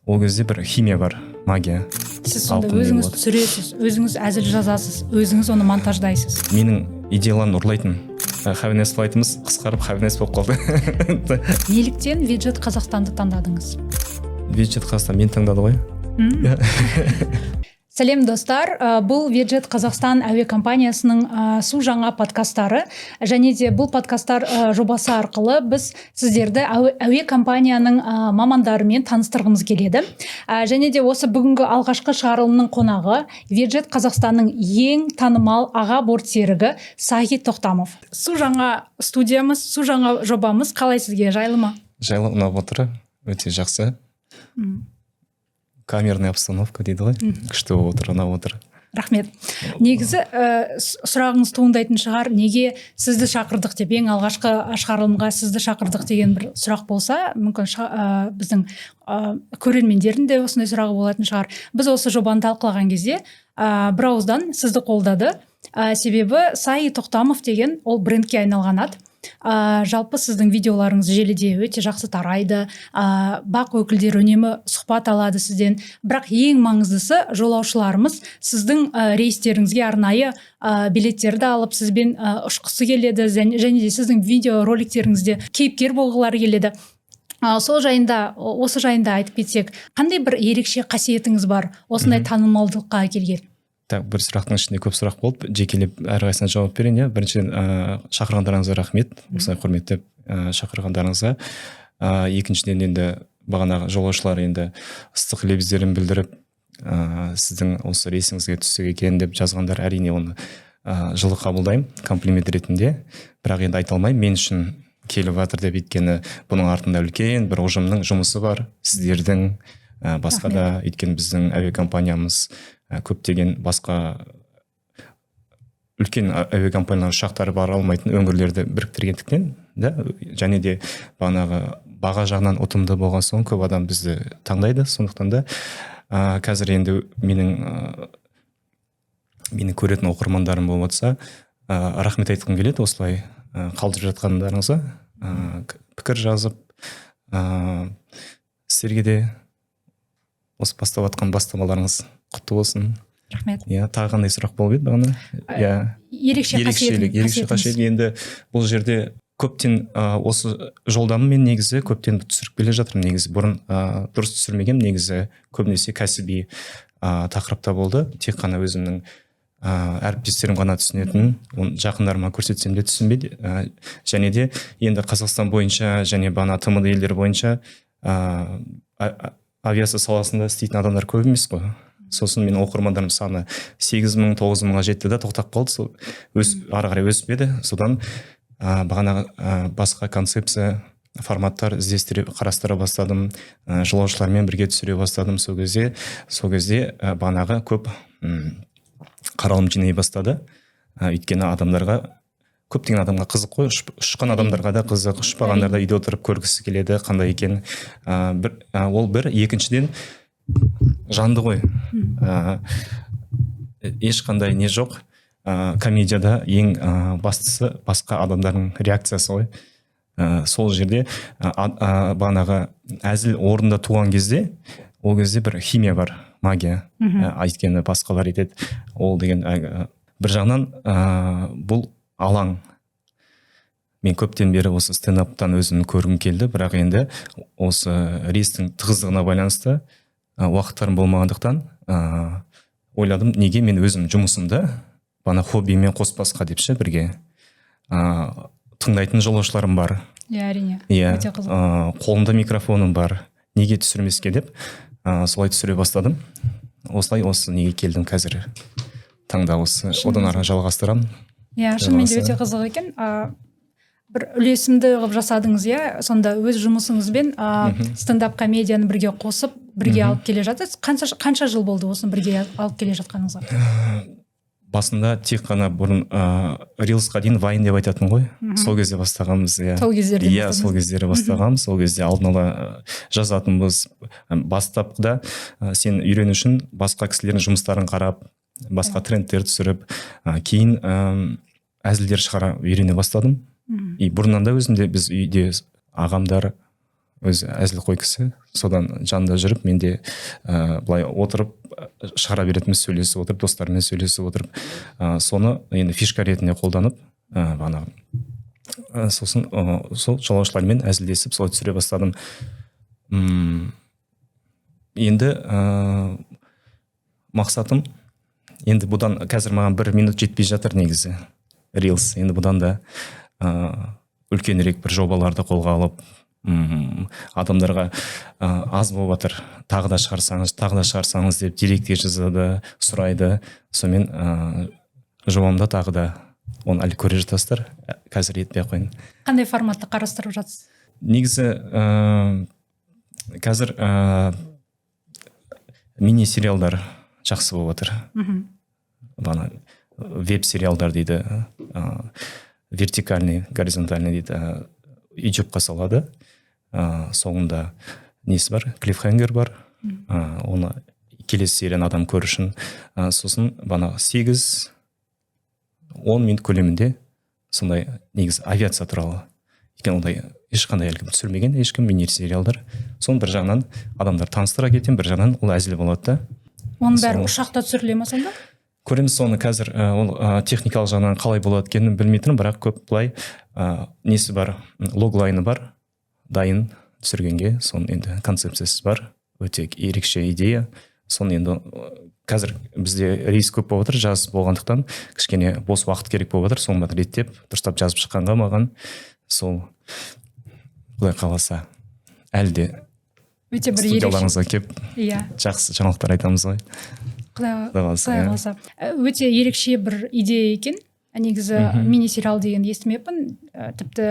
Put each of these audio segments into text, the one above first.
ол кезде бір химия бар, магия. Сіз сонда өзіңіз түсіресіз, өзіңіз әзіл жазасыз, өзіңіз оны монтаждайсыз. Менің идеяларын ұрлайтын. Хавенес флайтымыз қысқарып Хавенес болып қалды. Неліктен Виджет Қазақстанды таңдадыңыз? Виджет Қазақстан мен таңдады ғой. Сәлем достар, бұл Виджет Қазақстан әуе компаниясының су жаңа подкасттары, және де бұл подкасттар жобасы арқылы біз сіздерді әуе компанияның мамандарымен таныстырғымыз келеді. Және де осы бүгінгі алғашқы шығарылымның қонағы Виджет Қазақстанның ең танымал аға бортсерігі Сахи Тоқтамов. Су жаңа студиямыз, су жаңа жобамыз қалай сізге, жайлы ма? Жайлы, ұнап отыр, өте жақсы. Камерная обстановка дейді ғой, күшті болып отыр, ұнап отыр. Рахмет. Негізі сұрағыңыз туындайтын шығар, неге сізді шақырдық деп, ең алғашқы шығарылымға сізді шақырдық деген бір сұрақ болса, мүмкін біздің көрермендердің де осындай сұрағы болатын шығар. Біз осы жобаны талқылаған кезде бір ауыздан сізді қолдады. Себебі Сахи Тоқтамов деген ол брендке айналған ат. Жалпы сіздің видеоларыңыз желіде өте жақсы тарайды, бақ өкілдері үнемі сұхбат алады сізден. Бірақ ең маңыздысы, жолаушыларымыз сіздің рейстеріңізге арнайы билеттерді алып сізбен ұшқысы келеді, және де сіздің видео роликтеріңізде кейіпкер болғылары келеді. Сол жайында, осы жайында айтып кетсек, қандай бір ерекше қасиетіңіз бар осындай танымалдылыққа келген? Так, бір сұрақтың ішінде көп сұрақ болды, жекелеп әрқайсысына жауап берейін. Біріншіден, шақырғандарыңызға рахмет, осылай құрметтеп шақырғандарыңызға. Екіншіден, енді бағанағы жолаушылар енді ыстық лебіздерін білдіріп, сіздің осы рейсіңізге түссек екен деп жазғандар, әрине оны жылы қабылдаймын, комплимент ретінде. Бірақ енді айта алмаймын, мен үшін келіп жатыр деп, өйткені бұның артында үлкен бір ұжымның жұмысы бар, сіздердің, басқа да, өйткені біздің әуе компаниямыз көптеген басқа үлкен әуе компаниялар ұшақтары бара алмайтын өңірлерді біріктіргендіктен, және де баға жағынан ұтымды болған соң көп адам бізді таңдайды. Сондықтан да қазір енді менің көретін оқырмандарым болып жатса, рахмет айтқым келеді осылай қалдырып жатқандарыңызға, пікір жазып, сіздерге де осы бастап жатқан бастамаларыңыз құтты болсын. Рахмет. Тағы қандай сұрақ болып еді бағана? Ерекше қасиет. Енді бұл жерде көптен осы жолдамын мен негізі көптен түсіріп келе жатырмын. Негізі бұрын дұрыс түсірмеген, негізі көбінесе кәсіби тақырыпта болды. Тек қана өзімнің әріптестерім ғана түсінетін, жақындарыма көрсетсем де түсінбеді. Және де енді Қазақстан бойынша және бағана ТМД елдері бойынша авиация саласында істейтін адамдар көп емес қой. Сосын мен оқырмандарым саны 8,000, 9,000-ға жетті де тоқтап қалды. Ары қарай өспеді. Содан бағана басқа концепция, форматтар іздестіре қарастыра бастадым. Жолаушылармен бірге түсіре бастадым. Сол кезде бағанағы көп қаралым жинай бастады. Өйткені адамдарға, көптеген адамға қызық қой, ұшқан адамдарға да қызық, ұшпағандар да үйде отырып көргісі келеді, қандай екен. Ол бір, екіншіден жанды ғой. Ешқандай не жоқ. Комедияда ең бастысы басқа адамдардың реакциясы ғой. Сол жерде бағанағы әзіл орында туған кезде, ол кезде бір химия бар, магия. Айткені басқалар етеді. Ол деген бір жағынан бұл алаң. Мен көптен бері осы стендаптан өзімді көргім келді, бірақ енді осы рейстің тығыздығына байланысты уақыттарым болмағандықтан ойладым, неге мен өзім жұмысымды бана хоббимен қоспасқа депші бірге. Тыңдайтын жолаушыларым бар. Әрине. Қолымда микрофоным бар. Неге түсірмеске деп солай түсіре бастадым. Осылай осы неге келдім қазір. Таңда осы одан ары жалғастырамын. Шынымен де өте қызық екен. Бір үлесімді ғып жасадыңыз, сонда өз жұмысыңызбен стендап комедияны бірге қосып, бірге алып келе жатырсыз. Қанша жыл болды осыны бірге алып келе жатқаныңызға? Басында тек қана бұрын рилсқа дейін вайн деп айтатын ғой. Сол кезде бастағанбыз. Сол кездері бастағанбыз. Сол кезде алдын ала жазатынбыз. Бастапқыда сен үйрену үшін басқа кісілердің жұмыстарын қарап, басқа трендтер түсіріп, кейін әзілдер шығара үйрене бастадым. Бұрыннан да өзімде біз үйде ағамдар, өзі әзілқой кісі, содан жанында жүріп менде былай отырып шығара беретінбіз, сөйлесіп отырып, достармен сөйлесіп отырып, соны енді фишка ретінде қолданып сосын сол жолаушылармен әзілдесіп солай түсіре бастадым. Енді мақсатым, енді бұдан қазір маған 1 минут жетпей жатыр негізі Reels. Енді бұдан да үлкенірек бір жобаларды қолға алып, адамдарға аз болып жатыр, тағы да шығарсаңыз деп директке жазады, сұрайды. Сонымен жобамда тағы да оны әлі көре жатасыздар, қазір етпей ақ қояйын. Қандай форматты қарастырып жатсыз? Негізі қазір мини-сериалдар жақсы болып жатыр. Бана веб-сериалдар дейді, вертикальный, горизонтальный дейді, YouTube-қа салады. Соңында несі бар? Клиффхенгер бар. Оны келесі серияны адам көру үшін. Сосын бана 8-10 минут көлемінде сондай негізі авиация туралы. Екен ондай ешқандай әлгім түсірмеген, ешкім мини-сериалдар. Соны бір жағынан адамдар таныстыра кетен, бір жағынан ол әзіл болады да. Оның бәрі ұшақта түсіріле ме сонда? Көреміз соны қазір, ол техникалық жағынан қалай болады екенін білмейтінім, бірақ көп былай несі бар, логлайны бар, дайын түсіргенге, соның енді концепциясы бар, өте ерекше идея. Соны енді қазір бізде рейс көп болып отыр, жаз болғандықтан кішкене бос уақыт керек болып отыр, соны реттеп, дұрыстап жазып шыққанға маған сол былай қаласа әлде студияларыңызға келіп жақсы жаңалықтар айтамыз ғой. Құдай қаласа. Өте ерекше бір идея екен. Негізі мини-сериал деген естімеппін. Тіпті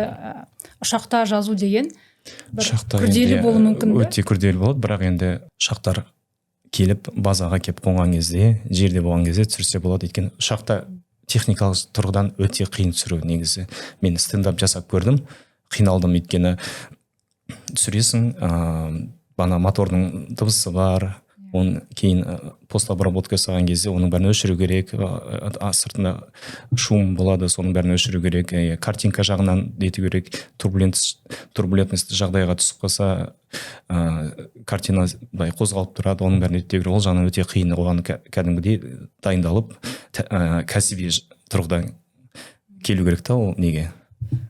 ұшақта жазу деген күрделі болуы мүмкін бе? Өте күрделі болады, бірақ енді ұшақтар келіп базаға келіп қонған кезде, жерде болған кезде түсірсе болады. Өйткені ұшақта техникалық тұрғыдан өте қиын түсіру негізі. Мен стендап жасап көрдім, қиналдым, өйткені түсіресің, бана мотордың дыбысы бар, оны кейін постобработка жасаған кезде оның бәрін өшіру керек, сыртында шум болады, соның бәрін өшіру керек, картинка жағынан ету керек, турбулентность жағдайға түсіп қалса, картина қозғалып тұрады, оның бәрін ету керек, ол жағынан өте қиын, оған кәдімгідей дайындалып, кәсіби тұрғыдан келу керек та, ол неге?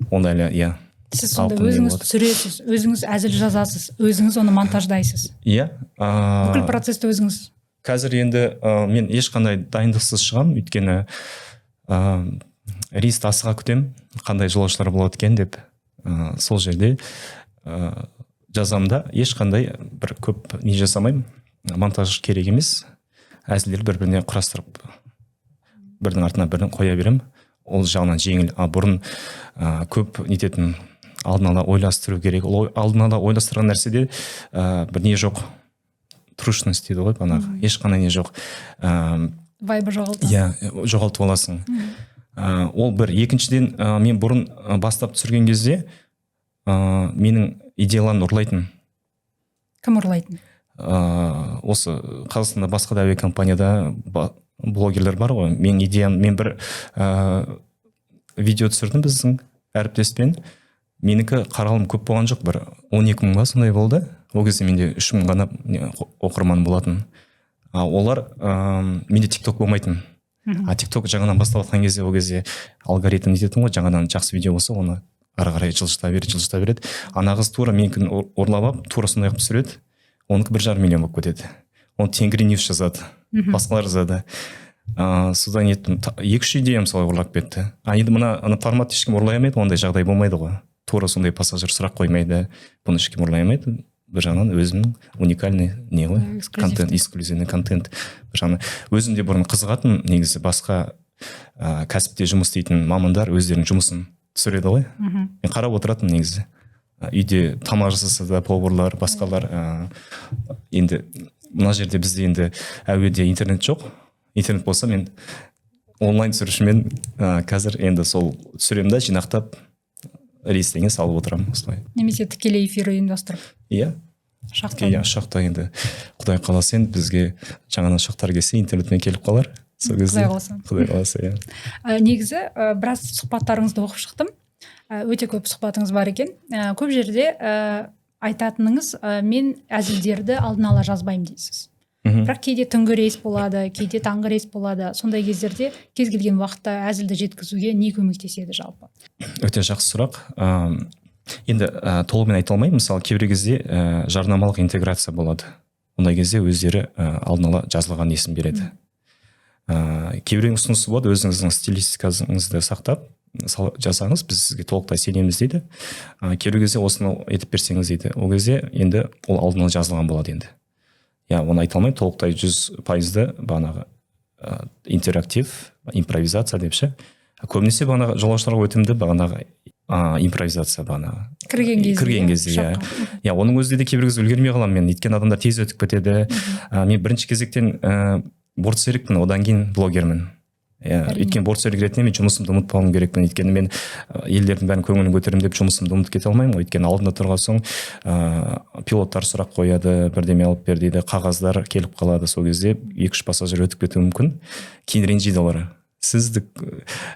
Онда әлі, Сіз сонда өзіңіз түсіресіз, өзіңіз әзіл жазасыз, өзіңіз оны монтаждайсыз. Бүкіл процесті өзіңіз. Қазір енді мен ешқандай дайындықсыз шығам, өйткені рейсті асыға күтем, қандай жолаушылар болады екен деп, сол жерде жазамда ешқандай бір көп не жасамаймын, монтаж керек емес, әзілдер бір-біріне құрастырып, бірдің артына бірін қоя берем, ол жағынан жеңіл. Бұрын көп нететін, алдын ала ойластыру керек. Алдын ала ойластырған нәрседе бір не жоқ, трушность дейді ғой, банағы ешқандай не жоқ. Вайбы жоғалтып. Жоғалтып аласың. Ол бір. Екіншіден, мен бұрын бастап түсірген кезде менің идеяларын ұрлайтын. Кім ұрлайтын? Осы Қазақстанда басқа да авиакомпанияда блогерлер бар ғой. Мен идеям, мен бір видео түсірдім біздің әріптеспен. Менікі қаралым көп болған жоқ, бір 12 мыңға сондай болды. Ол кезде менде 3 мың ғана оқырман болатын. Олар менде TikTok болмайтын. TikTok жаңадан бастап жатқан кезде, ол кезде алгоритм ететін ғой, жаңадан жақсы видео болса, оны ары қарай жылжыта береді. Ана қыз тура менікін ұрлап алып, тура сондай қылып түсіреді. Оныкі 1,5 миллион болып кетеді. Оны Тенгри Ньюс жазады, басқалар жазады. Содан еттім, 2-3 идеям солай ұрлап кетті. Енді мына формат ешкім ұрлай алмайды, ондай жағдай болмайды ғой. Тура сондай пассажир сұрақ қоймайды, бұны ешкім ұрлай алмайды. Бір жағынан өзімнің уникальный не ғой, контент, эксклюзивный контент. Бір жағынан өзімде бұрын қызығатын, негізі басқа кәсіпте жұмыс істейтін мамандар өздерінің жұмысын түсіреді ғой. Мен қарап отыратын негізі. Үйде тамақ жасаса да поварлар, басқалар. Енді мына жерде бізде енді әуеде интернет жоқ. Интернет болса мен онлайн түсірушімен қазір енді сол түсіремін да, жинақтап рейстеңе салып отырамын осылай. Немесе тікелей эфир ұйымдастырып. Ұшақта енді Құдай қаласа енді бізге жаңадан ұшақтар келсе интернетпен келіп қалар. Құдай қаласа. Негізі біраз сұхбаттарыңызды оқып шықтым. Өте көп сұхбатыңыз бар екен. Көп жерде айтатыныңыз мен әзілдерді алдын ала жазбаймын дейсіз. Бірақ кейде түнгі рейс болады, кейде таңғы рейс болады. Сондай кездерде кез келген уақытта әзілді жеткізуге не көмектеседі жалпы? Өте жақсы сұрақ. Енді толығымен айта алмаймын. Мысалы кейбір кезде жарнамалық интеграция болады. Ондай кезде өздері алдын ала жазылған есім береді. Кейбір ұсынысы болады, өзіңіздің стилистикаңызды сақтап жасаңыз, біз сізге толықтай сенеміз дейді. Кейбір кезде осыны етіп берсеңіз дейді. Ол кезде енді ол алдын ала жазылған болады енді. Оны айта алмаймын, толықтай 100%-ды бағанағы интерактив, импровизация деп ше. Көбінесе бағанағы жолаушыларға өтімді бағанағы импровизация бағанағы кірген кезде. Оның өзінде де кейбір кезде үлгермей қаламын мен, өйткені адамдар тез өтіп кетеді. Мен бірінші кезектен бортсерікпін, одан кейін блогермін. Өйткені бортсерік ретінде мен жұмысымды ұмытпауым керекпін. Өйткені мен елдердің бәрін көңілін көтеремін деп жұмысымды ұмытып кете алмаймын. Өйткені алдында тұрған соң пилоттар сұрақ қояды, бірдеме алып бер дейді, қағаздар келіп қалады. Сол кезде 2-3 пассажир өтіп кетуі мүмкін. Кейін ренжиді олар. Сізді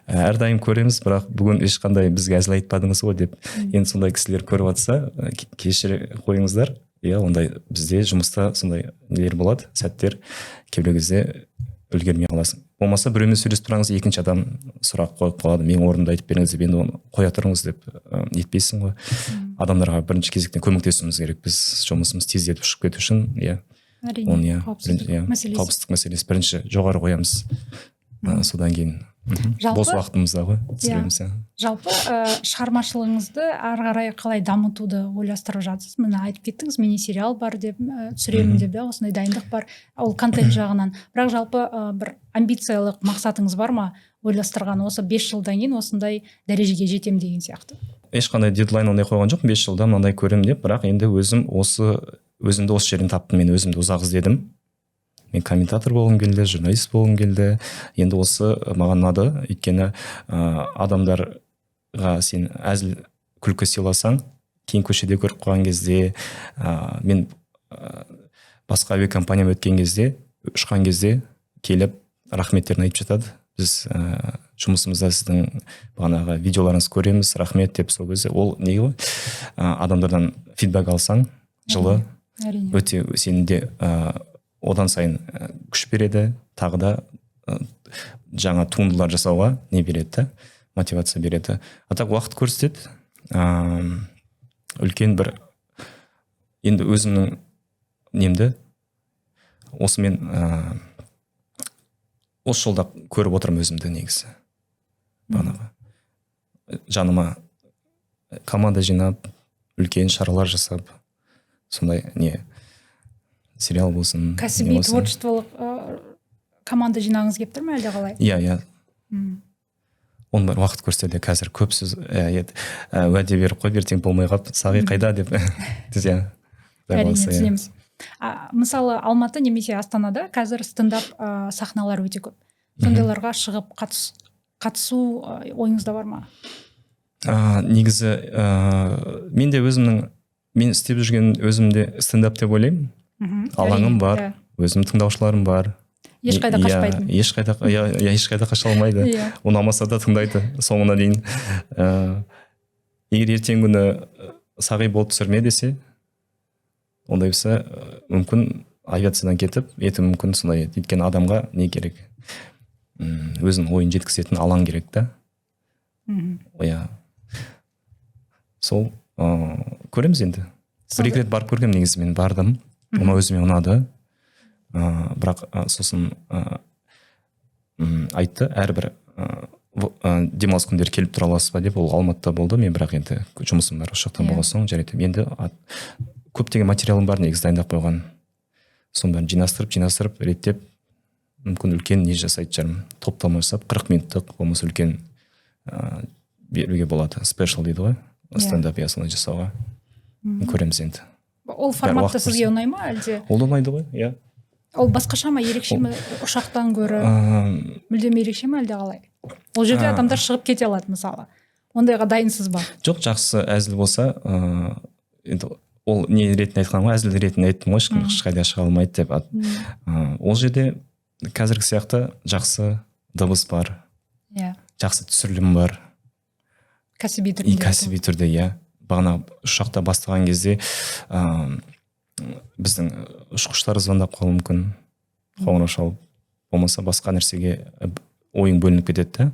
әрдайым көреміз, бірақ бүгін ешқандай бізге әзіл айтпадыңыз ғой деп. Енді сондай кісілер көріп жатса, кешіре қойыңыздар. Ондай бізде жұмыста сондай нелер болады, сәттер, кейбір кезде үлгермей қаласың. Болмаса біреумен сөйлесіп тұраңыз, екінші адам сұрақ қойып қалады, мен орнымды айтып беріңіз деп, енді оны қоя тұрыңыз деп етпейсің ғой. Адамдарға бірінші кезектен көмектесуіміз керек. Біз жұмысымыз тездетіп ұшып кету үшін, қауіпсіздік мәселесі бірінші жоғары қоямыз. Содан кейін бос уақытымызда ғой түсіреміз. Жалпы шығармашылығыңызды ары қарай қалай дамытуды ойластырып жатсыз? Міне айтып кеттіңіз, мини-сериал бар деп түсіремін деп, осындай дайындық бар, ол контент жағынан. Бірақ жалпы бір амбициялық мақсатыңыз бар ма? Ойластырған осы 5 жылдан кейін осындай дәрежеге жетем деген сияқты. Ешқандай дедлайн ондай қойған жоқ, 5 жылда мынандай көрем деп, бірақ енді өзімді осы жерден таптым, мен өзімді ұзақ іздедім. Мен комментатор болғым келді, журналист болғым келді. Енді осы маған ұнады, өйткені адамдарға сен әзіл күлкі сыйласаң, кейін көшеде көріп қалған кезде, мен басқа әуе компанияма өткен кезде, ұшқан кезде келіп рахметтерін айтып жатады. Біз жұмысымызда сіздің бағанағы видеоларыңызды көреміз, рахмет деп. Сол кезде ол не ғой? Адамдардан фидбэк алсаң, жылы өте сенде одан сайын күш береді, тағы да жаңа туындылар жасауға не береді, мотивация береді. Так уақыт көрсетеді. Үлкен бір енді өзімнің немді осымен осы жолда көріп отырмын өзімді негізі. Жаныма команда жинап, үлкен шаралар жасап, сондай не сериал болсын. Кәсіби творчестволық команда жинағыңыз келіп тұр ма әлде қалай? Иә. Оның бір уақыт көрсетеді. Қазір көп сөз уәде беріп қойып, ертең болмай қалып, Сағи қайда деп. Әрине, түсінеміз. Мысалы Алматы немесе Астанада қазір стендап сахналар өте көп. Сондайларға шығып қатысу ойыңызда бар ма? Негізі мен істеп жүрген өзімде стендап деп ойлаймын. Алаңым бар, өзім тыңдаушыларым бар. Ешқайда қашпайтын. Ешқайда қаша алмайды. Ұнамаса да тыңдайды соңына дейін. Егер ертең күні Сағи болып түсірме десе, ондай болса мүмкін авиациядан кетіп, еті мүмкін сондай. Өйткені адамға не керек? Өзінің ойын жеткізетін алаң керек та. Сол көреміз енді. Бір-екі рет барып көргем, негізі мен бардым. Оны өзіме ұнады. Бірақ сосын айтты, әрбір демалыс күндері келіп тұра аласыз ба деп. Ол Алматыда болды, мен бірақ енді жұмысым бар, осы жақтан болған соң жарайды. Енді көптеген материалым бар, негізі дайындап қойған. Соның бәрін жинастырып, реттеп, мүмкін үлкен не жасайды жарым. Топтама жасап, 40 минуттық болмаса үлкен беруге болады. Спешл дейді ғой, стендап ясылай жасауға. Көреміз енді. Ол форматта сізге ұнай ма әлде? Ол ұнайды ғой, иә. Ол басқаша ма, ерекше ме, ұшақтан көрі? Мүлдем ерекше ме әлде қалай? Ол жерде адамдар шығып кете алады мысалы. Ондайға дайынсыз ба? Жоқ, жақсы әзіл болса, ол не ретінде айтқан ғой, әзіл ретінде айттым ғой, ешқайда шыға алмайды деп. Ол жерде қазіргі сияқты жақсы дыбыс бар, жақсы түсірілім бар. Кәсіби түрде. Кәсіби түрде, иә. бағана ұшақта бастаған кезде біздің ұшқыштар звондап қалуы мүмкін, қоңырау шалып, болмаса басқа нәрсеге ойың бөлініп кетеді да,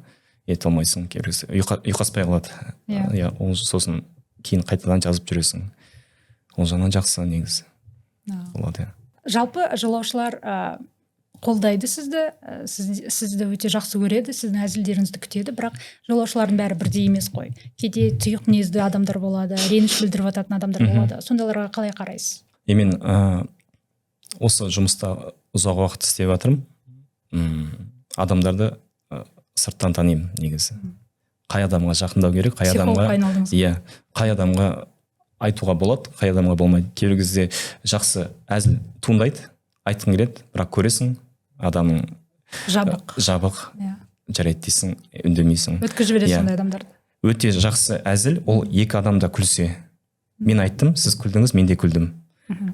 ете алмайсың, ұйқаспай қалады. Иә, ол сосын кейін қайтадан жазып жүресің. Ол жағынан жақсы негізі болады. Жалпы жолаушылар қолдайды сізді, сізді өте жақсы көреді, сіздің әзілдеріңізді күтеді, бірақ жолаушылардың бәрі бірдей емес қой. Кейде тұйық мінезді адамдар болады, реніш білдіріп жататын адамдар болады. Сондайларға қалай қарайсыз? Мен осы жұмыста ұзақ уақыт істеп жатырмын. Адамдарды сырттан танимын негізі. Қай адамға жақындау керек, қай адамға, қай адамға айтуға болады, қай адамға болмайды. Кейбір кезде жақсы әзіл туындайды, айтқың келеді, бірақ көресің, адамның жабық, жарайды дейсің, үндемейсің. Өткізіп жібереді сондай адамдарды. Өте жақсы әзіл, ол екі адамда күлсе. Мен айттым, сіз күлдіңіз, мен де күлдім.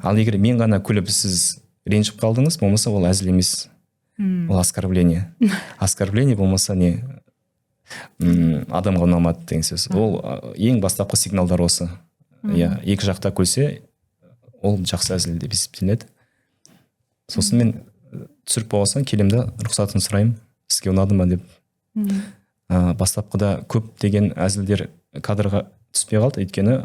Ал егер мен ғана күліп, сіз ренжіп қалдыңыз, болмаса ол әзіл емес. Ол оскорбление. Оскорбление болмаса не адамға ұнамады деген сөз. Ол ең бастапқы сигналдар осы. Екі жақта күлсе, ол жақсы әзіл деп есептеледі. Сосын мен түсіріп болғасын келемді, рұқсатын сұраймын, сізге ұнады ма деп. Бастапқыда көп деген әзілдер кадрға түспей қалды, өйткені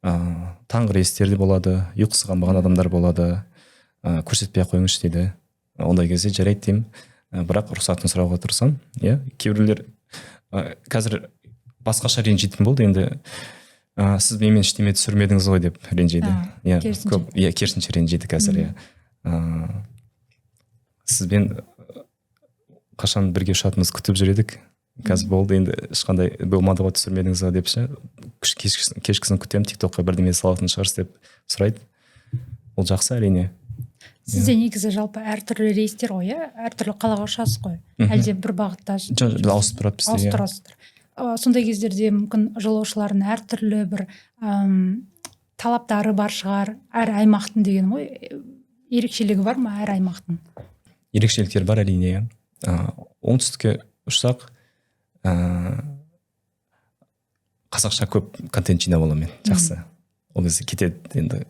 таңғы рейстер де болады, ұйқысы қанбаған адамдар болады, көрсетпей қойыңызшы дейді. Ондай кезде жарайды деймін, бірақ рұқсатын сұрауға тырысам. Кейбіреулер қазір басқаша ренжитін болды, енді сіз менімен ештеме түсірмедіңіз ғой деп ренжиді. Керісінше ренжиді қазір. Сізбен қашан бірге ұшатынымыз күтіп жүр едік, қазір болды, енді ешқандай болмады ғой, түсірмедіңіз ғой деп кешкісін күтемін, тиктокқа бірдеме салатын шығарсыз деп сұрайды. Ол жақсы әрине. Сізде негізі жалпы әртүрлі рейстер ғой, әртүрлі қалаға ұшасыз ғой, әлде бір бағытта ауысып тұрады бізде. Ауысып тұрасыздар. Сондай кездерде мүмкін жолаушылардың әртүрлі бір талаптары бар шығар, әр аймақтың деген ғой, ерекшелігі бар ма әр аймақтың? Ерекшеліктер бар әрине. Оңтүстікке ұшсақ, қазақша көп контент жинап аламын мен, жақсы. Ол кезде кетеді, енді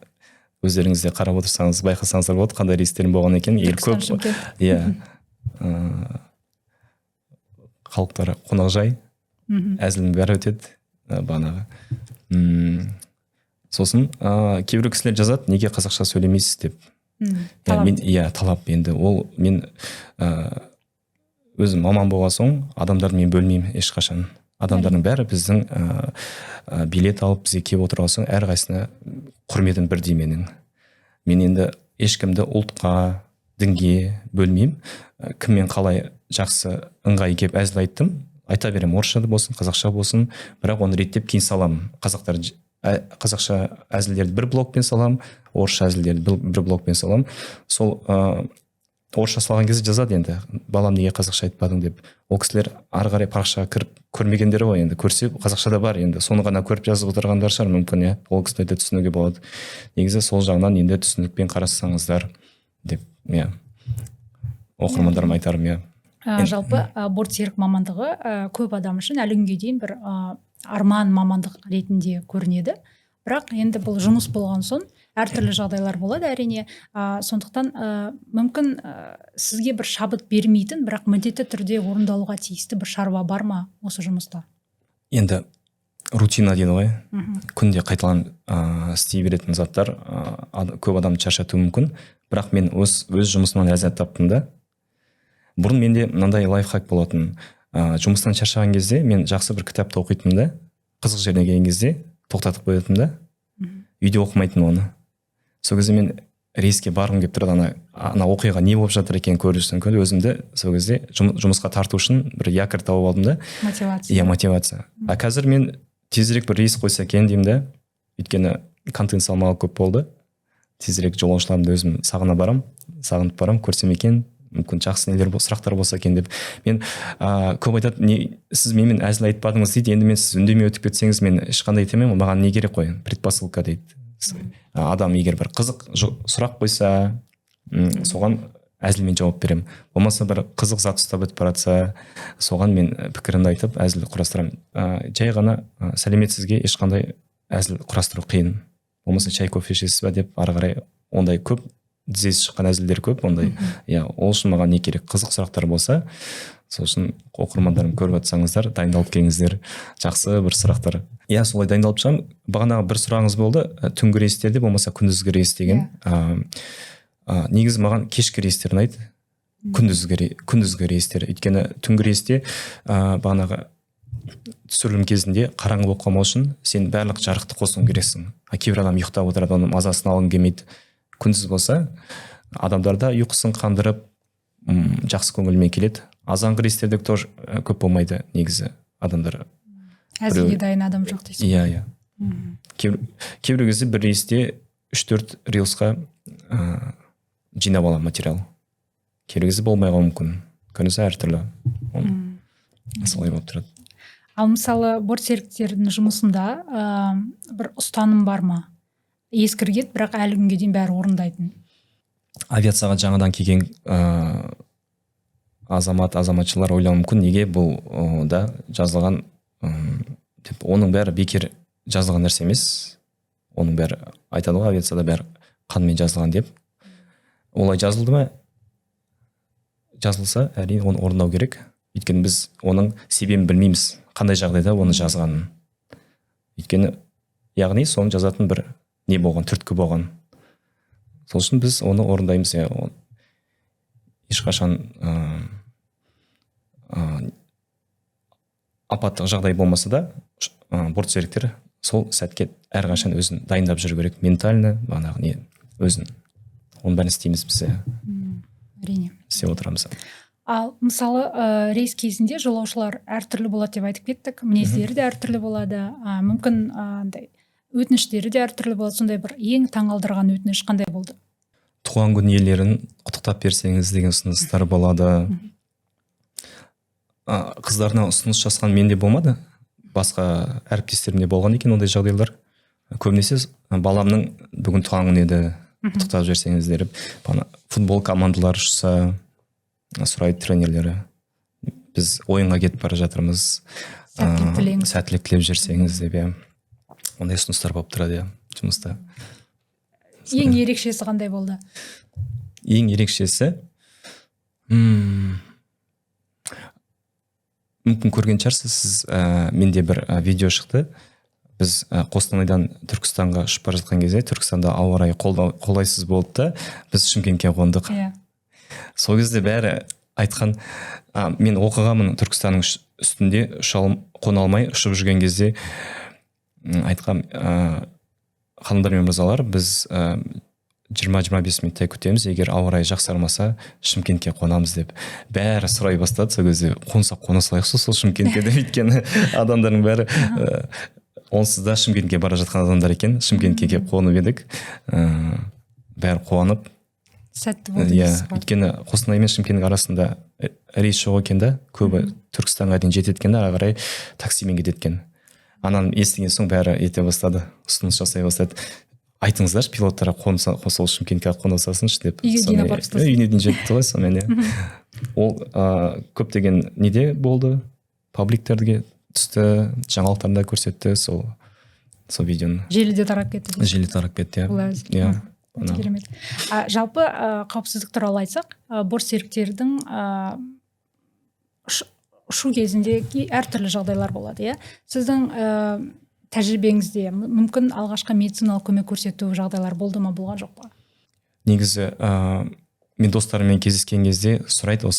өздеріңізде қарап отырсаңыз, байқасаңыздар болады, қандай рейстерім болған екен. Халықтары қонақжай, әзілдің бәрі өтеді бағанағы. Сосын кейбір кісілер жазады, неге қазақша сөйлемейсіз деп. Талап енді. Ол мен өзім маман болған соң, адамдарды мен бөлмеймін ешқашан. Адамдардың бәрі біздің билет алып бізге келіп отырған соң, әрқайсысына құрметім бірдей менің. Мен енді ешкімді ұлтқа, дінге бөлмеймін. Кіммен қалай жақсы ыңғай келіп әзіл айттым, айта берем, орысша болсын, қазақша болсын, бірақ оны реттеп кейін саламын. Қазақша әзілдерді бір блокпен саламын, орысша әзілдерді бір блокпен саламын. Сол орысша салған кезде жазады енді, балам неге қазақша айтпадың деп. Ол кісілер ары қарай парақшаға кіріп көрмегендері ғой, енді көрсе қазақшада бар, енді соны ғана көріп жазып отырғандар шығар мүмкін. Ол кісілерді түсінуге болады. Негізі сол жағынан енді түсінікпен қарасаңыздар деп оқырмандарыма айтарым. Жалпы бортсерік мамандығы көп адам үшін әлі күнге дейін бір арман мамандық ретінде көрінеді. Бірақ енді бұл жұмыс болған соң әртүрлі жағдайлар болады әрине. Сондықтан мүмкін сізге бір шабыт бермейтін, бірақ міндетті түрде орындалуға тиісті бір шаруа бар ма осы жұмыста? Енді рутина дейді ғой. Күнде қайталанып істей беретін заттар көп адамды шаршатуы мүмкін. Бірақ мен өз жұмысымнан ләззат таптым да. Бұрын менде мынандай лайфхак болатын. Жұмыстан шаршаған кезде мен жақсы бір кітапты оқитын да, қызық жеріне келген кезде тоқтатып қоятын да, үйде оқымайтын оны. Сол кезде мен рейске барғым келіп тұрады, ана оқиға не болып жатыр екен көрсін, өзімді сол кезде жұмысқа тарту үшін бір якорь тауып алдым да. Мотивация. Қазір мен тезірек бір рейс қойса екен деймін да, өйткені контент салмағы көп болды. Тезірек жолаушыларымды өзім сағынып барам, көрсем екен, мүмкін жақсы нелер сұрақтар болса екен деп. Мен көп айтады, сіз менімен әзіл айтпадыңыз дейді, енді мен сіз үндемей өтіп кетсеңіз, мен ешқандай етемін, маған не керек қой, предпосылка дейді. Адам егер бір қызық сұрақ қойса, соған әзілмен жауап берем. Болмаса бір қызық зат ұстап өтіп баратса, соған мен пікірімді айтып әзіл құрастырамын. Жай ғана сәлеметсізге ешқандай әзіл құрастыру қиын. Болмаса чай кофе ішесіз ба деп ары қарай ондай көп тізесі шыққан әзілдер көп ондай. Иә, ол үшін маған не керек, қызық сұрақтар болса, сол үшін оқырмандарым көріп жатсаңыздар, дайындалып келіңіздер, жақсы бір сұрақтар. Иә, солай дайындалып шығамын. Бағанағы бір сұрағыңыз болды, түнгі рейстерде болмаса күндізгі рейс деген. Негізі маған кешкі рейстер ұнайды, күндізгі рейстер. Өйткені түнгі рейсте бағанағы түсірілім кезінде қараңғы болып қалмау үшін сен барлық жарықты қосуың керексің. Кейбір адам ұйықтап отырады, оның мазасын алғың келмейді. Күндіз болса адамдарда ұйқысын қандырып жақсы көңілмен келеді. Азанғы рейстерде тоже көп болмайды негізі адамдар. Әзілге дайын адам жоқ дейсің. Иә. Кейбір кезде бір рейсте 3-4 рилсқа жинап аламын материал. Кейбір кезде болмай қалуы мүмкін. Күнісі әртүрлі. Солай болып тұрады. Ал мысалы бортсеріктердің жұмысында бір ұстаным бар ма? Ескірген, бірақ әлі күнге дейін бәрі орындайтын. Авиацияға жаңадан келген азаматшылар ойлауы мүмкін, неге бұл да жазылған деп, оның бәрі бекер жазылған нәрсе емес. Оның бәрі айтады ғой, авиацияда бәрі қанмен жазылған деп. Олай жазылды ма? Жазылса, әрине оны орындау керек. Өйткені біз оның себебін білмейміз, қандай жағдайда оны жазғанын. Өйткені яғни соны жазатын бір не болған, түрткі болған. Сол үшін біз оны орындаймыз. Ешқашан апаттық жағдай болмаса да, бортсеріктер сол сәтке әрқашан өзін дайындап жүру керек. Ментально, бағанағы не, өзін. Оның бәрін істейміз біз. Әрине. Істеп отырамыз. Ал мысалы рейс кезінде жолаушылар әртүрлі болады деп айтып кеттік. Мінездері де әртүрлі болады. Мүмкін өтініштері де әртүрлі болады. Сондай бір ең таңғалдырған өтініш қандай болды? Туған күн иелерін құттықтап берсеңіз деген ұсыныстар болады. Қыздарына ұсыныс жасаған менде болмады. Басқа әріптестерімде болған екен ондай жағдайлар. Көбінесе баламның бүгін туған күні еді, құттықтап жіберсеңіздер деп. Футбол командалары ұшса, сұрайды тренерлері. Біз ойынға кетіп бара жатырмыз. Сәттілік тілеп жүрсеңіз деп. Ондай ұсыныстар болып тұрады жұмыста. Ең ерекшесі қандай болды? Ең ерекшесі мүмкін көрген шығарсыз, сіз менде бір видео шықты. Біз Қостанайдан Түркістанға ұшып бара жатқан кезде Түркістанда ауа райы қолайсыз болды да, біз Шымкентке қондық. Сол кезде бәрі айтқан, мен оқығанмын Түркістанның үстінде қона алмай ұшып жүрген кезде айтқан, ханымдар мен мырзалар, біз 20-25 минуттай күтеміз, егер ауа райы жақсармаса Шымкентке қонамыз деп. Бәрі сұрай бастады, сол кезде қона салайықшы сол Шымкентке деп. Өйткені адамдардың бәрі онсыз да Шымкентке бара жатқан адамдар екен. Шымкентке келіп қонып едік. Бәрі қуанып. Сәтті болды. Өйткені Қостанай мен Шымкенттің арасында рейс жоқ екен да, көбі Түркістанға дейін жетеді екен, ары қарай таксимен кетеді екен. Ананы естіген соң бәрі ете бастады, ұсыныс жасай бастады. Айтыңыздаршы пилоттарға сол Шымкентке қона салсыншы деп. Үйіне дейін жетті ғой сонымен. Ол көптеген неде болды, пабликтерге түсті, жаңалықтарында көрсетті сол видеоны. Желіде тарап кетті. Желі тарап кетті, иә. Керемет. Жалпы қауіпсіздік туралы айтсақ, бортсеріктердің ұшу кезінде әртүрлі жағдайлар болады, Сіздің тәжірибеңізде мүмкін алғашқы медициналық көмек көрсету жағдайлар болды ма, болған жоқ па? Негізі мен достарыммен кездескен кезде сұрайды,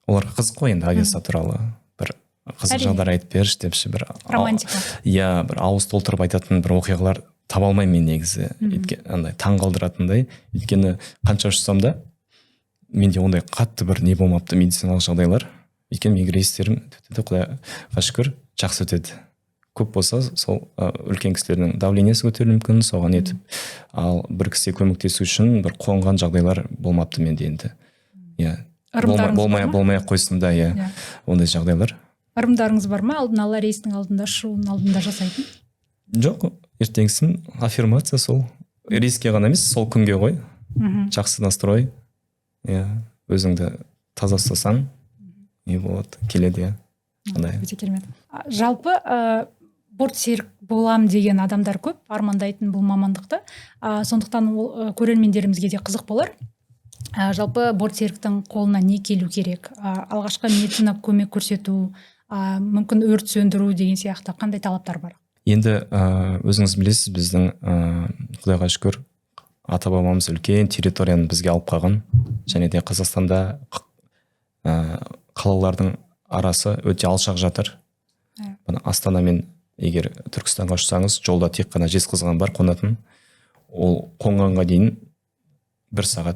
оларға қызық қой енді авиация туралы. Бір қызық жағдар айтып берші депші, бір романтика. Бір ауыз толтырып айтатын бір оқиғалар таба алмаймын мен негізі. Таң қалдыратындай. Өйткені қанша ұшсам да менде ондай қатты бір не болмапты медициналық жағдайлар. Өйткені менің рейстерім Құдайға шүкір жақсы өтеді. Көп болса, сол үлкен кісілердің давлениесі көтерілуі мүмкін, соған етіп. Ал бір кісіге көмектесу үшін бір қонған жағдайлар болмапты менде енді. Болмай қойсын да, ондай жағдайлар. Ырымдарыңыз бар ма? Алдын ала рейстің алдында, ұшудың алдында жасайтын? Жоқ, ертеңгісін аффирмация сол. Рейске ғана емес, сол күнге ғой. Жақсы настрой. Өзіңді таза ұстасаң, не болады, келеді. Жалпы болам деген адамдар көп, армандайтын бұл мамандықты. Сондықтан ол көрермендерімізге де қызық болар. Жалпы бортсеріктің қолына не келу керек? Алғашқы медицина көмек көрсету, мүмкін өрт сөндіру деген сияқты қандай талаптар бар? Енді өзіңіз білесіз, біздің құдайға шүкір ата бабамыз үлкен территорияны бізге алып қалған, және де Қазақстанда қалалардың арасы өте алшақ жатыр. Астанамен егер Түркістанға ұшсаңыз, жолда тек қана Жезқазған бар қонатын. Ол қонғанға дейін 1 сағат,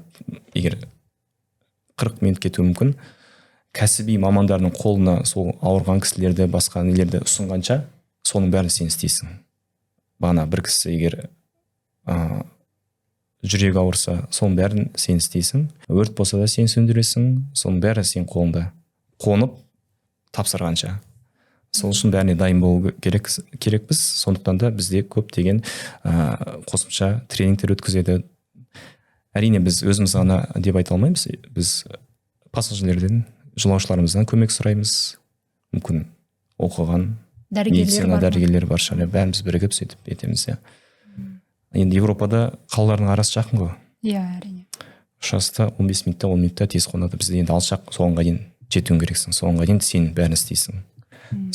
егер 40 минут кетуі мүмкін. Кәсіби мамандардың қолына сол ауырған кісілерді, басқа нелерді ұсынғанша, соның бәрін сен істейсің. Бағана бір кісі егер жүрегі ауырса, соның бәрін сен істейсің. Өрт болса да сен сөндіресің, соның бәрі сен қолында. Қонып тапсырғанша. Сол үшін бәріне дайын болу керекпіз. Сондықтан да бізде көптеген қосымша тренингтер өткізеді. Әрине біз өзіміз ғана деп айта алмаймыз. Біз пассажирлерден, жолаушыларымыздан көмек сұраймыз. Мүмкін оқыған медицина дәрігерлер бар шығар. Бәріміз бірігіп сөйтіп етеміз. Енді Европада қалалардың арасы жақын ғой. Иә, әрине. Ұшаста 15 минутта, 10 минутта тез қонады. Бізде енді алшақ, соғанға дейін жетуің керексің. Соғанға дейін сен бәрін істейсің.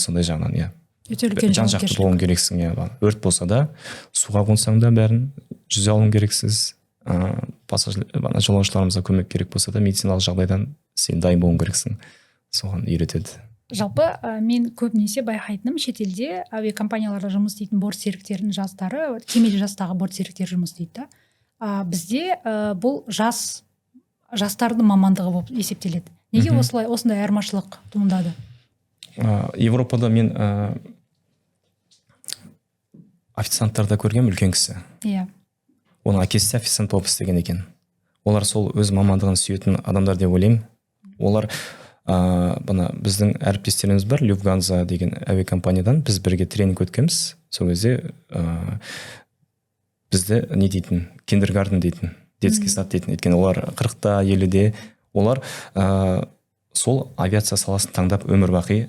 Сондай жағынан, иә. Жан-жақты болуың керексің, иә. Өрт болса да, суға қонсаң да бәрін жүзе алуың керексіз. Жолаушыларымызға көмек керек болса да, медициналық жағдайдан сен дайын болуың керексің. Соған үйретеді. Жалпы мен көбінесе байқайтыным, шетелде әуе компанияларда жұмыс істейтін бортсеріктердің жастары, кемелі жастағы бортсеріктер жұмыс істейді. Бізде бұл жастардың мамандығы болып есептеледі. Неге осындай айырмашылық туындады? Европада мен официанттарда көргем, үлкен кісі. Иә. Оның әкесі официант болып істеген екен. Олар сол өз мамандығын сүйетін адамдар деп ойлаймын. Олар біздің әріптестеріміз бар, Люфтганза деген әуе компаниядан біз бірге тренинг өткенбіз. Сол кезде бізді не дейтін, киндергарден дейтін, детский сад дейтін. Өйткені олар 40-та, 50-де, олар сол авиация саласын таңдап өмір бақи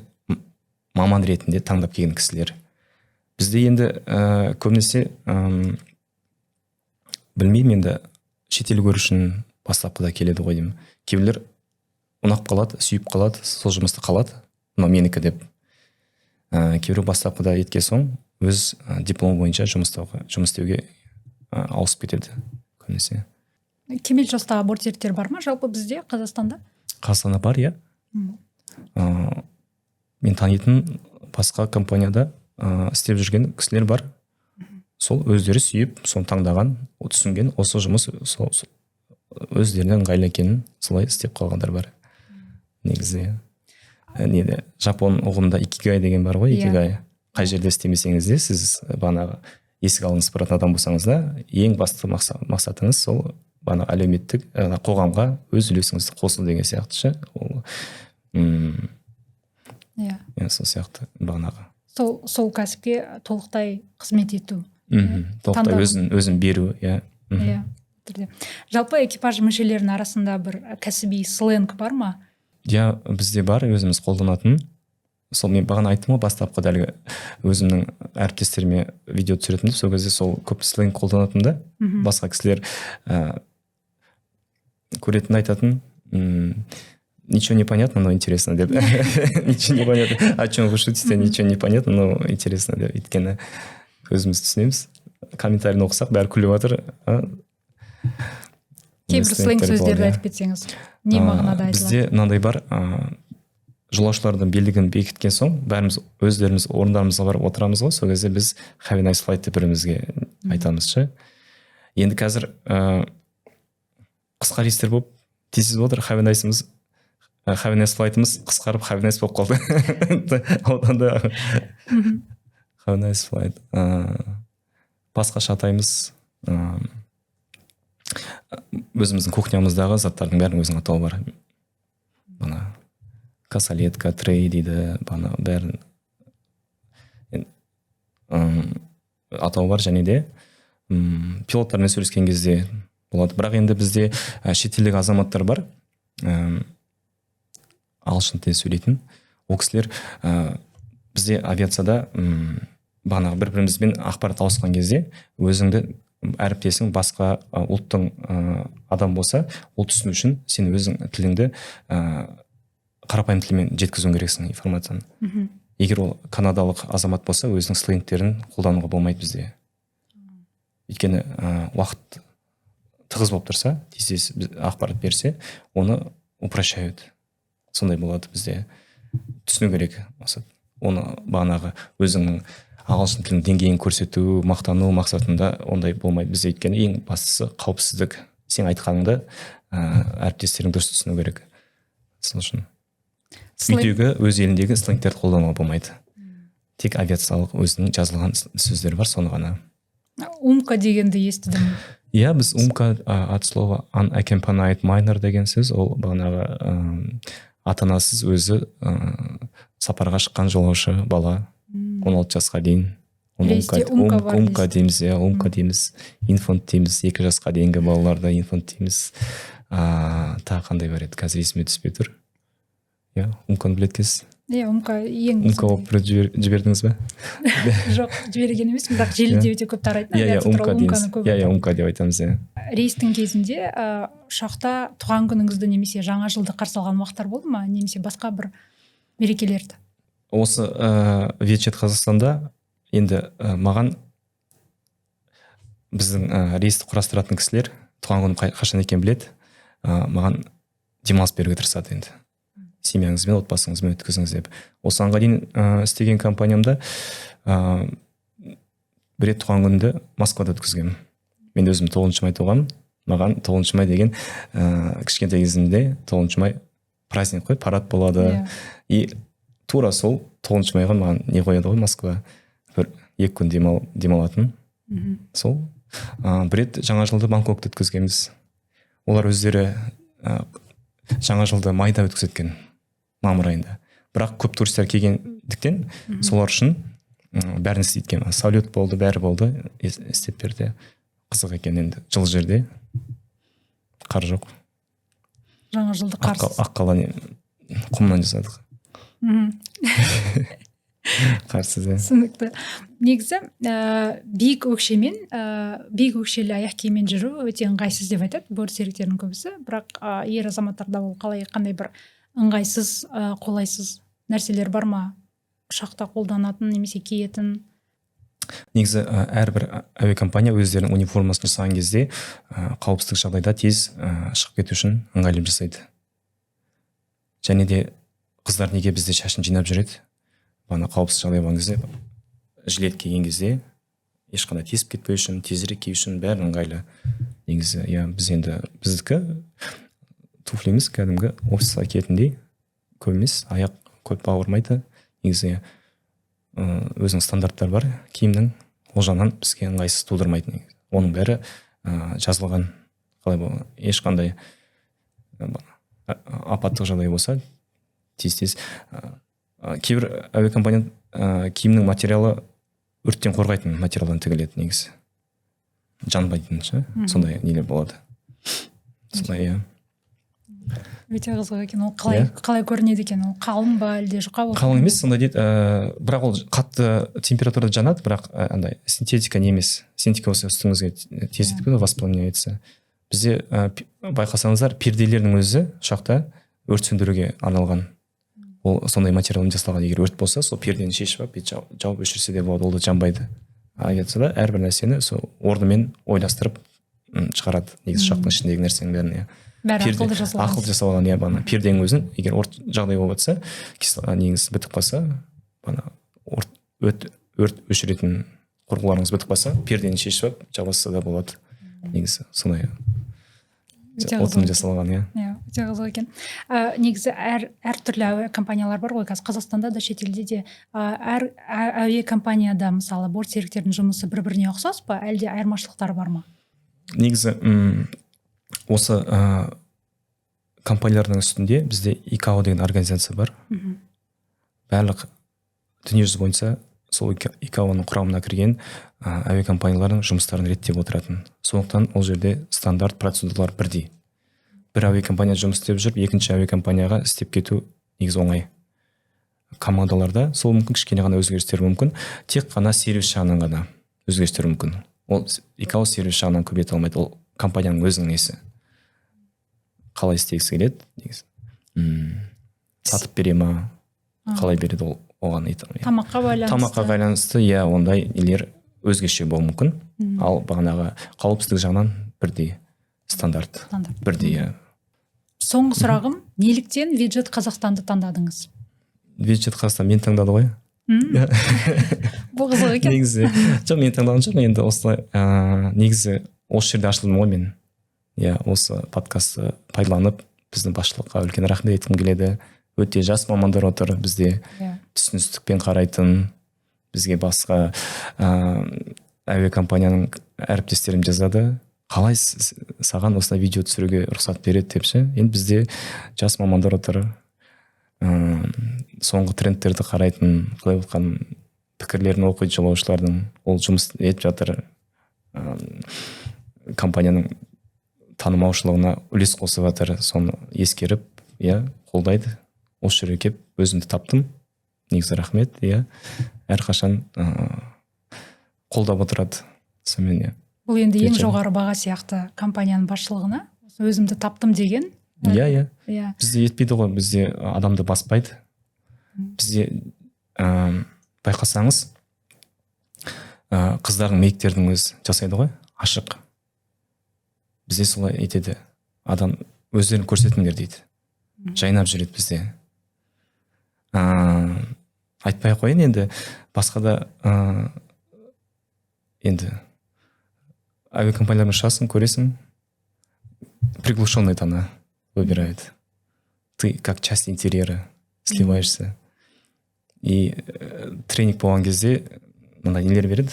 маман ретінде таңдап келген кісілер. Бізде енді көбінесе білмеймін, енді шетел көру үшін бастапқыда келеді ғой деймін. Кейбіреулер ұнап қалады, сүйіп қалады, сол жұмысты қалады, мынау менікі деп. Кейбіреу бастапқыда еткен соң өз диплом бойынша жұмыс істеуге ауысып кетеді көбінесе. Кемел жастағы бортсеріктер бар ма жалпы бізде, Қазақстанда? Қазақстанда бар, иә. Мен танитын басқа компанияда істеп жүрген кісілер бар. Сол өздері сүйіп, соны таңдаған, түсінген, осы жұмыс өздерінің ыңғайлы екенін солай істеп қалғандар бар. Негізі жапон ұғымында икигай деген бар ғой, икигай. Қай жерде істемесеңіз де, сіз бағанағы есік алыңыз баратын адам болсаңыз да, ең басты мақсатыңыз сол бағанағы әлеуметтік қоғамға өз үлесіңізді қосу деген сияқты. Сол сияқты бағанағы. Сол кәсіпке толықтай қызмет ету. Толықтай өзін беру, иә. Жалпы экипаж мүшелерінің арасында бір кәсіби сленг бар ма? Иә, бізде бар, өзіміз қолданатын. Сол мен бағана айттым ғой, бастапқыда әлгі өзімнің әріптестеріме видео түсіретінді, сол кезде сол көп сленг қолданатынды. Басқа кісілер көретін айтатын, ничего не понятно, но интересно деп. Ничего не понятно. О чем вы шутите, ничего не понятно, но интересно деп. Өйткені өзіміз түсінеміз. Комментарийін оқысақ, бәрі күліп жатыр. Кейбір сленг сөздерді айтып кетсеңіз, не мағынада айтылады? Бізде мынандай бар, жолаушылардың белдігін бекіткен соң, бәріміз өздеріміз орындарымызға барып отырамыз ғой, сол кезде біз have a nice flight деп бірімізге айтамыз ше. Енді қазір қысқа рейстер болып тезіз отыр, have a nice flight'ымыз қысқарып have a nice болып қалды. Ауданда have a nice flight. Басқаша атаймыз. Өзіміздің кухнямыздағы заттардың бәрінің өзінің атауы бар. Бана касалетка, трей дейді, бана бәрін атауы бар, және де пилоттармен сөйлескен кезде болады. Бірақ енді бізде шетелдік азаматтар бар, ағылшын тілінде сөйлейтін. Ол кісілер бізде авиацияда бағанағы бір бірімізбен ақпарат алысқан кезде өзіңді әріптесің басқа ұлттың адам болса ол түсіну үшін сен өзің тіліңді қарапайым тілмен жеткізуің керексің информацияны. Егер ол канадалық азамат болса өзінің сленгтерін қолдануға болмайды бізде. Өйткені уақыт тығыз болып тұрса, тез ақпарат берсе, оны упрощают. Сондай болады бізде. Түсіну керек. Оны бағанағы өзіңнің ағылшын тілінің деңгейін көрсету, мақтану мақсатында ондай болмайды бізде. Өйткені ең бастысы қауіпсіздік. Сен айтқаныңды әріптестерің дұрыс түсіну керек. Сол үшін үйдегі өз еліндегі сленгтерді қолдануға болмайды. Тек авиациялық өзінің жазылған сөздері бар, соны ғана. Умка дегенді естідім. Иә, біз умка от слова unaccompanied minor деген сөз, ол бағанағы ата-анасыз өзі сапарға шыққан жолаушы бала 16 жасқа дейін. Умка дейміз, умка дейміз, инфант дейміз, 2 жасқа дейінгі балаларда инфант дейміз. Тағы қандай бар еді, қазір есіме түспей тұр. Иә, умканы білеткесіз. Иә, умка ең... Умка болып жібердіңіз бе? Жоқ, жіберген емес, бірақ желіде өте көп тарайтын. Иә, умка дейміз. Иә, умка деп айтамыз. Рейстің кезінде ұшақта туған күніңізді немесе жаңа жылды қарсы алған уақыттар болды ма? Немесе басқа бір мерекелерді? Осы Ветчет Қазақстанда енді маған біздің рейсті құрастыратын кісілер туған күнім қашан екенін біледі, маған демалыс беруге тырысады енді. Семьяңызбен, отбасыңызбен өткізіңіз деп. Осыған дейін істеген компаниямда бір рет туған күнді Москвада өткізгенмін. Мен өзім 9 май туғанмын. Маған 9 май деген кішкентай кезімде 9 май праздник қой, парад болады. И тура сол 9 майға маған не қояды ғой Москва. Бір 2 күн демалатын. Сол. Бір рет жаңа жылды Бангкокта өткізгенбіз. Олар өздері жаңа жылды майда өткізеткен. Мамыр айында. Бірақ көп туристер келгендіктен солар үшін бәрін істейткен. Салют болды, бәрі болды, істеп берді. Қызық екен енді. Жылы жерде қар жоқ. Жаңа жылды қарсыз. Аққала құмнан жасадық. Қарсыз. Түсінікті. Негізі биік өкшелі аяқ киіммен жүру өте ыңғайсыз деп айтады бортсеріктердің көбісі. Бірақ ер азаматтарда ол қандай бір ыңғайсыз, қолайсыз нәрселер бар ма? Ұшақта қолданатын немесе киетін? Негізі әрбір әуе компания өздерінің униформасын жасаған кезде қауіпсіздік жағдайда тез шығып кету үшін ыңғайлы жасайды. Және де қыздар неге бізде шашын жинап жүреді? Бана қауіпсіз жағдай болған кезде, жилет киген кезде ешқандай тесіп кетпеу үшін, тезірек кию үшін бәрі ыңғайлы. Негізі, біз енді біздікі туфлиміз кәдімгі офисқа киетіндей көп емес, аяқ көп ауырмайды. Негізі өзінің стандарттары бар киімнің, ол жағынан бізге ыңғайсыз тудырмайды. Оның бәрі жазылған. Қалай бұл ешқандай апаттық жағдай болса тез кейбір әуе компания киімнің материалы өрттен қорғайтын материалдан тігіледі негізі. Жанбайтын, сондай нелер болады. Сондай, Өте қызық екен. Ол қалай көрінеді екен? Ол қалың ба, әлде жұқа ба? Қалың емес, сондай дейді. Бірақ ол қатты температурада жанады, бірақ андай синтетика не емес. Синтетика болса үстіңізге тез етіп воспламеняется. Бізде байқасаңыздар, перделердің өзі ұшақта өрт сөндіруге арналған. Ол сондай материалмен жасалған. Егер өрт болса, сол пердені шешіп алып, жауып өшірсе де болады, ол да жанбайды. Авиацияда әрбір нәрсені сол орнымен ойластырып шығарады. Негізі ұшақтың ішіндегі нәрсенің бәріне. Бәрі ақылды жасалған. Перденің өзін, егер орт жағдай болып жатса, негізі бітіп қалса, өрт өшіретін құрылғыларыңыз бітіп қалса, пердені шешіп алып, жабылса да болады. Негізі сондай отын жасалған. Өте қызық екен. Негізі әртүрлі әуе компаниялар бар ғой, қазір Қазақстанда да, шетелде де. Әр әуе компанияда мысалы бортсеріктердің жұмысы бір-біріне ұқсас па, әлде айырмашылықтар бар ма? Негізі осы компаниялардың үстінде бізде ИКАО деген организация бар. Барлық дүниежүзі бойынша сол ИКАОның құрамына кірген әуе компаниялардың жұмыстарын реттеп отыратын. Сондықтан ол жерде стандарт процедуралар бірдей. Бір әуе компания жұмыс істеп жүріп, екінші әуе компанияға істеп кету негізі оңай. командаларда сол мүмкін кішкене ғана өзгерістер мүмкін, тек қана сервис жағынан ғана өзгерістер мүмкін. Ол икао сервис жағынан көбейте алмайды, ол компанияның өзінің несі, қалай істегісі келеді негізі. Сатып бере ма, қалай береді, ол оған айта алмаймын. Тамаққа байланысты иә, ондай нелер өзгеше болуы мүмкін. Ал бағанағы қауіпсіздік жағынан бірдей стандарт. Бірдей, иә. Соңғы сұрағым, неліктен Виджет Қазақстанды таңдадыңыз? Виджет Қазақстан мен таңдады ғой. Бұл қызық екен. Негізі, жоқ, мен таңдаған жоқ, енді осылай, негізі осы жерде ашылдым ғой мен. Иә, осы подкастты пайдаланып, біздің басшылыққа үлкен рахмет айтқым келеді. Өте жас мамандар отыр бізде, түсіністікпен қарайтын, бізге басқа әуе компанияның әріптестерім жазады, қалай саған осылай видео түсіруге рұқсат береді деп ше. Енді бізде жас мамандар отыр, соңғы трендтерді қарайтын, қалай отқан пікірлерін оқиды жолаушылардың, ол жұмыс етіп жатыр, компанияның танымаушылығына үлес қосып жатыр, соны ескеріп, иә, қолдайды. Осы жерге келіп өзімді таптым, негізі рахмет, иә, әрқашан қолдап отырады. Сонымен, бұл енді ең жоғары баға сияқты компанияның басшылығына, өзімді таптым деген. Иә. Бізде етпейді ғой, бізде адамды баспайды. Бізде байқасаңыз, қыздардың мейктердің өз жасайды ғой, ашық. Бізде солай етеді. Адам өздерін көрсетіңдер дейді. Жайнап жүреді бізде. Айтпай қойын енді, басқада енді әуе компаниялармен шығасың, көресің, приглушенный тона выбирают. Ты как часть интерьера сливаешься. И тренинг болған кезде мындай нелер береді,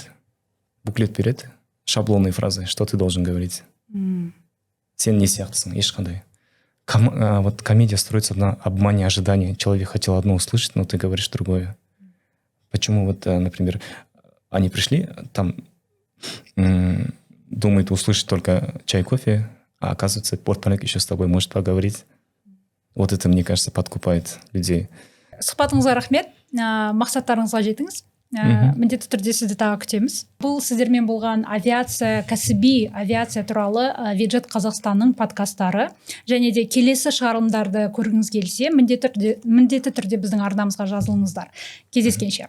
буклет береді, шаблонные фразы, что ты должен говорить. Сен не сияқтысың, ешқандай. Вот комедия строится на обмане ожиданий. Человек хотел одно услышать, но ты говоришь другое. Почему вот, например, они пришли, там думают услышать только чай, кофе, а оказывается, бортпроводник еще с тобой может поговорить. Вот это, мне кажется, подкупает людей. Сұхбатыңызға рахмет, мақсаттарыңызға жетіңіз. Міндетті түрде сізді тағы күтеміз. Бұл сіздермен болған кәсіби авиация туралы Виджет Қазақстанның подкасттары, және де келесі шығарылымдарды көргіңіз келсе, міндетті түрде біздің арнамызға жазылыңыздар. Кездескенше.